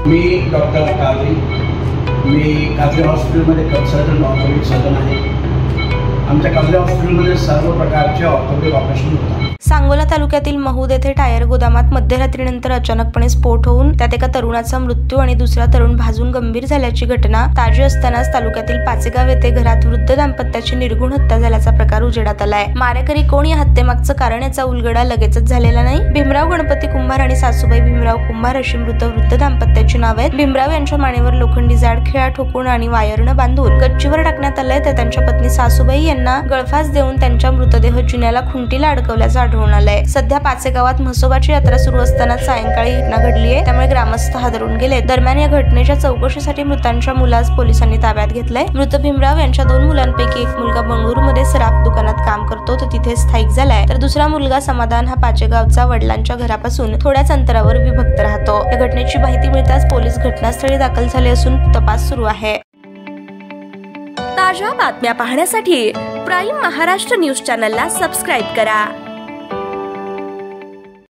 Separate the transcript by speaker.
Speaker 1: मी doctor काजरी, मी काजरी हॉस्पिटलमध्ये consultant orthopaedic surgeon आहे। आमच्या काजरी हॉस्पिटलमध्ये सर्व प्रकारचे ऑर्थोपेडिक ऑपरेशन होतात।
Speaker 2: सांगोला तालुक्यातील महूद येथे टायर गोदामात मध्यरात्रीनंतर अचानकपणे स्फोट होऊन त्यात एका तरुणाचा मृत्यू आणि दुसरा तरुण भाजून गंभीर झाल्याची घटना ताजी असतानाच तालुक्यातील पाचेगाव येथे घरात वृद्ध दाम्पत्याची निर्घुण हत्या झाल्याचा प्रकार उजेडात आलाय। मारेकरी कोण, या हत्येमागचं कारण याचा उलगडा लगेचच झालेला नाही। भीमराव गणपती कुंभार आणि सासूबाई भीमराव कुंभार अशी मृत वृद्ध दाम्पत्याची नाव आहेत। भीमराव यांच्या मानेवर लोखंडी जाड खिळा ठोकून आणि वायरनं बांधून गच्चीवर टाकण्यात आलंय, तर त्यांच्या पत्नी सासूबाई यांना गळफास देऊन त्यांच्या मृतदेह जिन्याला खुंटीला अडकवल्याचं आढळून आलंय। सध्या पाचेगावात म्हसोबाची यात्रा सुरू असताना सायंकाळी घटना घडली आहे, त्यामुळे ग्रामस्थ हादरून गेले। दरम्यान या घटनेच्या चौकशीसाठी मृतांच्या मुलास पोलिसांनी ताब्यात घेतलंय। मृत भीमराव यांच्या 2 मुलांपैकी एक मुलगा बंगळुरूमध्ये सराफ दुकानात काम करतो, तो तिथे स्थायिक झालाय, तर दुसरा मुलगा समाधान हा पाचेगावचा वडिलांच्या घरापासून थोड्याच अंतरावर विभक्त राहतो। या घटनेची माहिती मिळताच पोलीस घटनास्थळी दाखल झाले असून तपास सुरू आहे।
Speaker 3: ताज्या बातम्या पाहण्यासाठी प्राईम महाराष्ट्र न्यूज चॅनलला सबस्क्राईब करा।